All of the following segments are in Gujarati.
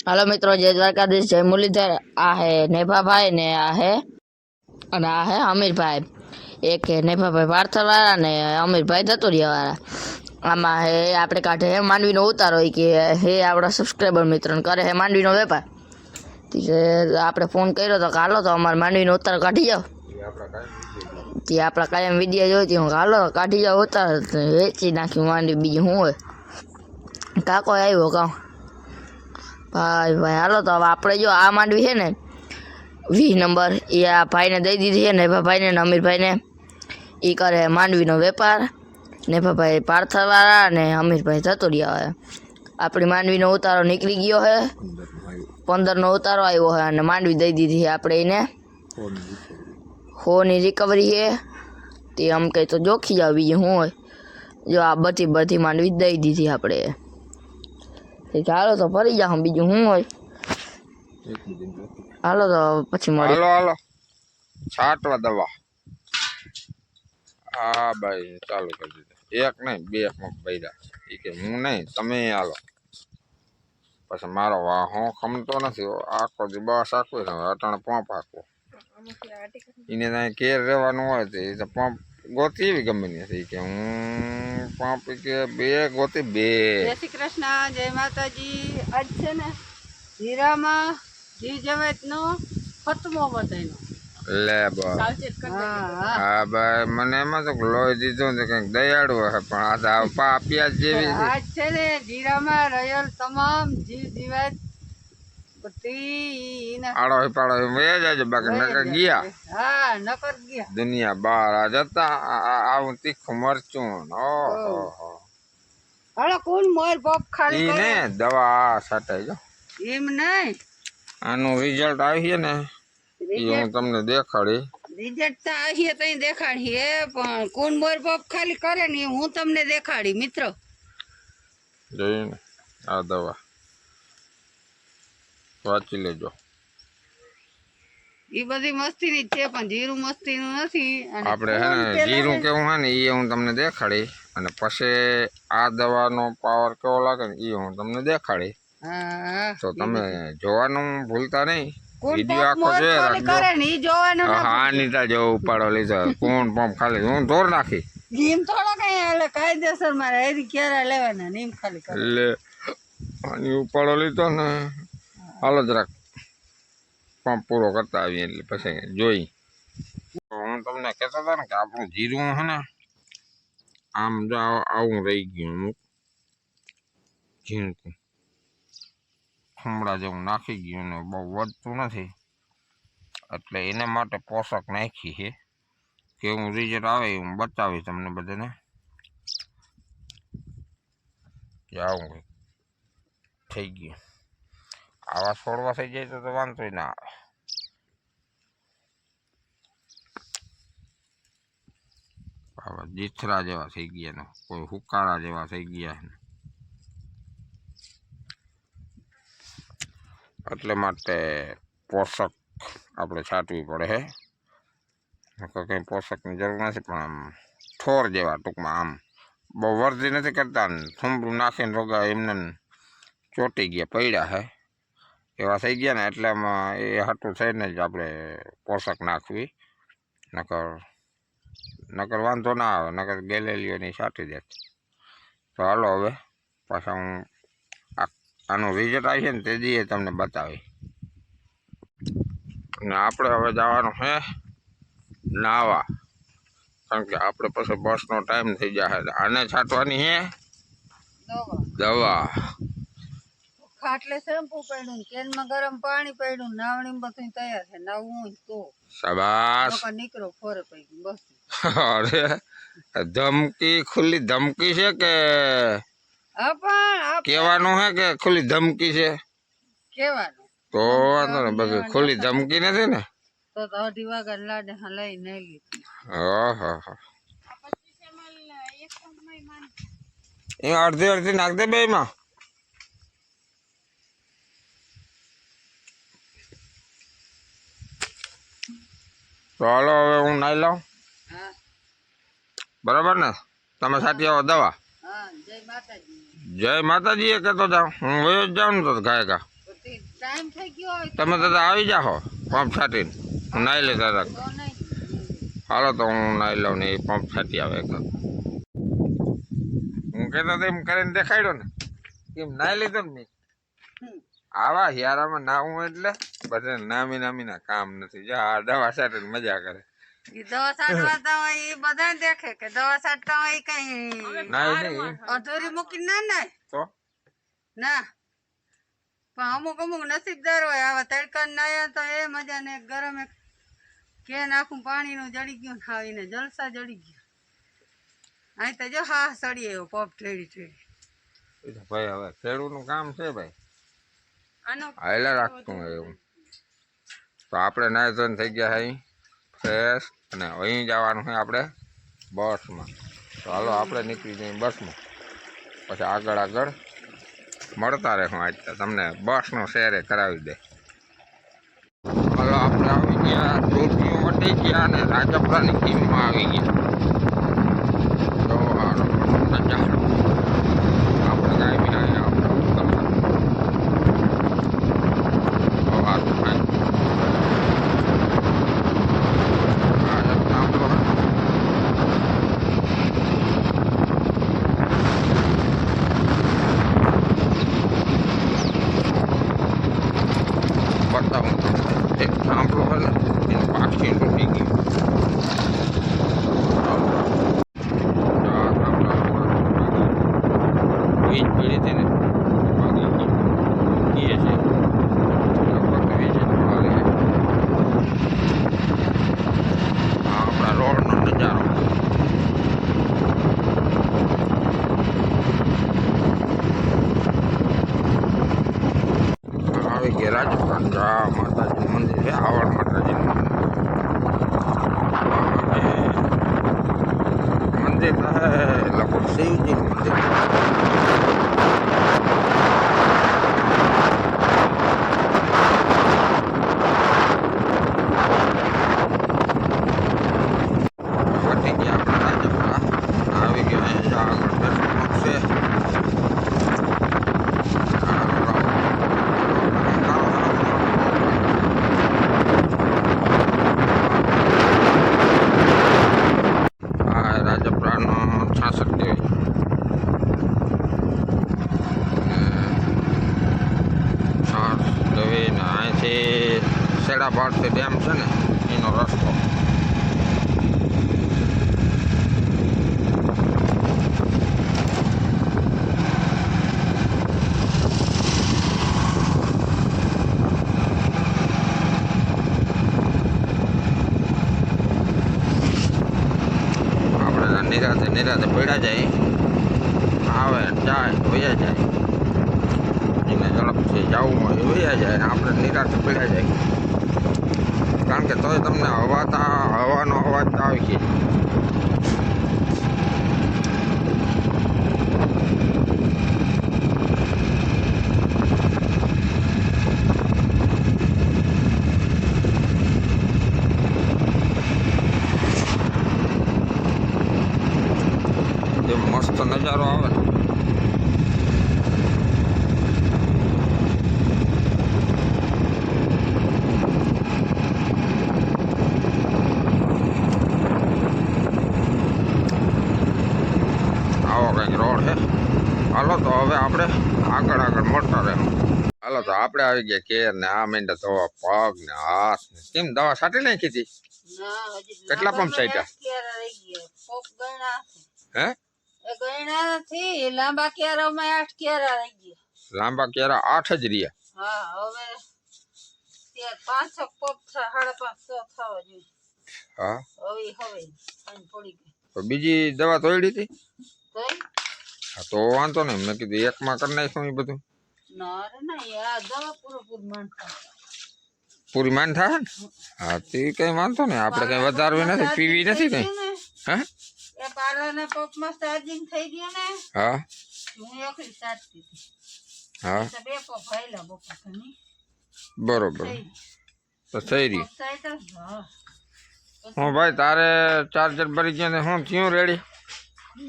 हेलो मित्रों, जय द्वारकाधीश, जय मुरलीधर। आ है नेभा भाई ने आ है अमीर भाई। एक है नेभा भाई पार्થલ वाला ने अमीर भाई धतुरिया वाला। આમાં હે આપણે કાઢે હે માંડવીનો ઉતારો કે હે આપણા સબસ્ક્રાઈબર મિત્રોને કરે હે માંડવીનો વેપાર. આપણે ફોન કર્યો તો હાલો તો અમારે માંડવીનો ઉતારો કાઢી જાઓ. તે આપણા કાયમ વિડીયો જોઈતી હું હાલો કાઢી જાઓ ઉતારો વેચી નાખ્યું માંડવી. બીજું શું હોય? કાકો આવ્યો કાં ભાઈ ભાઈ હાલો તો હવે આપણે જો આ માંડવી છે ને 20 નંબર એ આ ભાઈને દઈ દીધી છે નેભાભાઈને ને અમીરભાઈને. એ કરે માંડવીનો વેપાર. નેભાભાઈ પાર્થલ વાળા ને અમીરભાઈ ધતુરિયા વાળા. આપણી માંડવીનો ઉતારો નીકળી ગયો છે. 15નો ઉતારો આવ્યો છે અને માંડવી દઈ દીધી છે આપણે એને. 100ની રિકવરી છે તે આમ કંઈ તો જોખી જાવ. બીજું શું હોય? જો આ બધી માંડવી દઈ દીધી આપણે. હાલો તો ફરી જાઓ. બીજું શું હોય? હાલો તો પછી મળી. હાલો છાંટવા દવા. હા ભાઈ ચાલુ કરી દીધું. એક નહીં બે બૈરા એ કે હું નહીં તમે હાલો. પછી મારો વાહો ખમતો નથી આખો દી બસ આખું અટાણે પંપ આખવો એને ત્યાં ઘેર રહેવાનું હોય તો એ તો પંપ ગોતી એવી ગમે નથી કે હું પંપ કે બે ગોતી બે. જય શ્રી કૃષ્ણ, જય માતાજી. આજ છે ને જીરામાં જીવ જવેતનો ખતમો બધાનો લે બસ હા ભાઈ મને એમાં તો લોહી દીધું તો કંઈક દયાળુ હશે પણ આ પાપિયા જેવી આજ છે ને જીરામાં રહેલ તમામ જીવ જીવાત બધી આડો પાડો વે જાય બાકી નકર ગયા. હા નકર ગયા દુનિયા બહાર આ જતા આવું તીખું મરચું ઓહો હાલો કોણ મોર પોપ ખાલી ઈ ને દવા છટાઈ જો એમ નહીં આનું રિઝલ્ટ આવી છે ને એ હું તમને દેખાડી. રિઝલ્ટ તો આવીએ તઈ દેખાડીએ પણ કોણ મોર પોપ ખાલી કરે ને હું તમને દેખાડી મિત્રો. જોયું ને આ દવા વાંચી લેજો. એ બધી મસ્તીની જ છે પણ જીરું મસ્તીનું નથી. આપણે હે ને જીરું કેવું હે ને એ હું તમને દેખાડી અને પછી આ દવાનો પાવર કેવો લાગે ને એ હું તમને દેખાડી. તો તમે જોવાનું ભૂલતા નહીં. વિડીયો આખો જોઈ હા નીતા જો ઉપાડો લીધો કોણ પંપ ખાલી હું ધોર નાખી નીમ થોડો કઈ એટલે કાયદેસર મારે એરી ક્યારે લેવાના નીમ ખાલી એટલે આની ઉપાડો લીધો ને હાલો જરાક પંપ પૂરો કરતા આવીએ એટલે પછી જોઈ. હું તમને કહેતો હતો ને કે આપણું જીરું છે ને આમ જો આવું રહી ગયું અમુક ઝીણકું ખમડા જેવું નાખી ગયું ને બહુ વધતું નથી એટલે એને માટે પોષક નાખી છે. કેવું રિઝલ્ટ આવે હું બતાવીશ તમને બધાને કે આવું કંઈક થઈ ગયું. આવા છોડવા થઈ જાય તો વાંધો ના આવે. આવા જીથરા જેવા થઈ ગયા ને કોઈ હુકારા જેવા થઈ ગયા ને એટલે માટે પોષક આપણે છાંટવી પડે હે. કંઈ પોષકની જરૂર નથી પણ આમ ઠોર જેવા ટૂંકમાં આમ બહુ વર્ધી નથી કરતા ને થૂંબડું નાખીને રોગા એમને ચોંટી ગયા પડ્યા હે એવા થઈ ગયા ને એટલે આમાં એ હાટું થઈને જ આપણે પોષક નાખવી નકર વાંધો ના આવે નકર ગેલેલીઓની છાંટી દે. તો હાલો હવે પાછા હું આનું રિઝલ્ટ આવી છે ને તે દીએ તમને બતાવી. અને આપણે હવે જવાનું છે નાવા કારણ કે આપણે પછી બસનો ટાઈમ થઈ જાય. આને છાંટવાની છે દવા. ખાટલે શેમ્પુ પડ્યું કેનમાં ગરમ પાણી પડ્યું નાવણી બધું તૈયાર છે નાવું તો શાબાશ નીકળો ફોરે પડી બસ. અરે ધમકી ખુલ્લી ધમકી છે કે કેવાનું છે કે ખુલ્લી ધમકી છે કેવાનું? તો વાંધો ને બાકી ખુલ્લી ધમકી નથી ને તો અઢી વાગ્યા લાડે લઈ નહીં લીધી. એ અડધી નાખ દે બે માં. તો હાલો હવે હું નાઈ લઉં બરાબર ને. તમે સાથી આવો દવા. જય માતાજી એ કહેતો જાઉં હું વયો જ જાઉં ને તો ગાયકા ટાઈમ થઈ ગયો હોય તમે દાદા આવી જાઓ પંપ છાંટીને હું નાહી લેતા હતા. તો નહીં. હાલો તો હું નાહી લઉં ને એ પંપ છાંટી આવે એક. હું કહેતો હતો એમ કરીને દેખાડ્યો ને એમ નાહી લીધો ને મેં. આવા હિયારામાં નાવું એટલે બધા નામીના કામ નથી. જા આ દવા છાંટીને મજા કરે. ઈ દવા છાંટવા હોય એ બધા દેખે કે દવા છાંટતા હોય ઈ કઈ નાય નહીં અધૂરી મૂકીને ના નાય તો ના. પણ અમુક નસીબદાર હોય આવા તડકા નાયા તો એ મજા ને ગરમ એક કેન આખું પાણીનું જડી ગયું ને આવીને જલસા જડી ગયું. અહીં તો જો હા સડી આવ્યો પપ ઠેડી ભાઈ હવે ખેડૂતનું કામ છે ભાઈ આનો હાઈલા રાખતું હોય એવું. તો આપણે નાય ધોઈને થઈ ગયા અહીં ફ્રેશ અને અહીં જવાનું છે આપણે બસમાં. તો હાલો આપણે નીકળી જઈએ બસમાં પછી આગળ મળતા રહેશું. આજ તો તમને બસનો શેરે કરાવી દે. હાલો આપણે આવી ગયા ચોટીઓ વટી ગયા અને રાજપરાની ટીમમાં આવી ગયા. તો હાલો નજારો આપણે કાંઈ બી નહીં આપણે હારું થાય. બતાવું એક સાંભળો હોય ને એનું પાછી તૂટી ગયું. વીજ પીડી હતી ને ભાગી ગઈ એ છે લગભગ વીજ આપણા રોડનો નજારો. આવી ગયા રાજસ્થાન. જા માતાજીનું મંદિર છે આવડ માતાજીનું મંદિર છે લગભગ શિવજીનું મંદિર. વટી ગયા આપણે રાજપરા આવી ગયા. અહીંયા આગળ દર્શન છે. રાજપરાનો 66 દેવી દેવી ને અહીંથી સેડા ભારતી ડેમ છે ને એનો રસ્તો. નિરાતે પડ્યા જાય આવે જાય વયા જાય એને ઝડપથી જવું હોય વયા જાય ને આપણે નિરાતે પડ્યા જાય. કારણ કે તોય તમને હવાનો અવાજ તો આવી છે. મસ્ત નજારો આવે ને. આવો કંઈક રોડ છે. હાલો તો હવે આપણે આગળ મળતા રહેવું. હાલો તો આપણે આવી ગયા કેર ને આ મીંડા ધોવા પગ ને હાથ ને. કેમ દવા છાંટી નાખી હતી? કેટલા પંપ છાંટ્યા? હે ગયણા નથી. લાંબા ક્યારામાં 8 ક્યારા રહી ગયા. લાંબા ક્યારા 8 જ રહ્યા. હા હવે 5 પગ 5.5 થવા જોઈએ. હા હવે થોડી ગઈ. તો બીજી દવા તોડી હતી? તોય હા તો વાંધો નહીં. મેં કીધું એકમાં કરી નાખ્યું એ બધું. ના રે ના આ દવા પૂરી માંડ પૂરી માંડ થાય ને. હા તે કઈ વાંધો નહીં. આપણે કઈ વધારવી નથી પીવી નથી કઈ. હા એ પાલાના પગમાં ચાર્જિંગ થઈ ગયો ને. હા હું એકલી સાચતી હતી. હા તો 2 પગ ભાઈલા બપા કની બરોબર તો થઈ રહ્યું. હા હું ભાઈ તારે ચાર્જર ભરી ગયા ને હું થયું રેડી?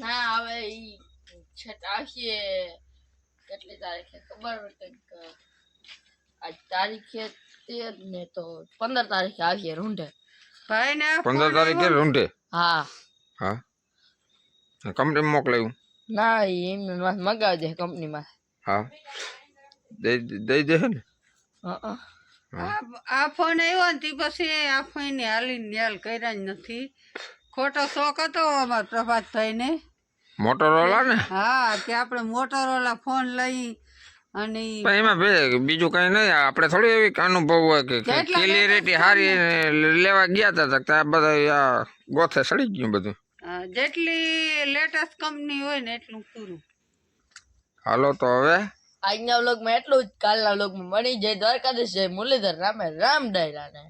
ના હવે ઈ છેટ આવશે કેટલી તારીખે ખબર કંઈક આજ તારીખે 13 ને તો 15 તારીખે આવીએ રૂંઢે. ભાઈ ને 15 તારીખે રૂંઢે. હા હા કંપની મોકલાયું. ના એમને મગાવી દે કંપનીમાં. હા દઈ દે ને. હા આ ફોન આવ્યો ને તે પછી આ ફોન હાલીને ન્યાલ કર્યા જ નથી. ખોટો શોખ હતો અમારા પ્રભાતભાઈને. મોટોરોલા ને. હા કે આપણે મોટોરોલા ફોન લઈ અને પણ એમાં બીજું કઈ નહીં. આપણે થોડી એવી અનુભવ હોય કે ક્લિયરિટી સારી લેવા ગયા હતા તો આ બધા ગોથે સડી ગયું બધું. જેટલી લેટેસ્ટ કંપની હોય ને એટલું પૂરું. હાલો તો હવે આજના વ્લોગમાં એટલું જ. કાલના વ્લોગમાં મળી જાય દ્વારકાધીશ જય મુરલીધર રામે રામ ડાયરા ને.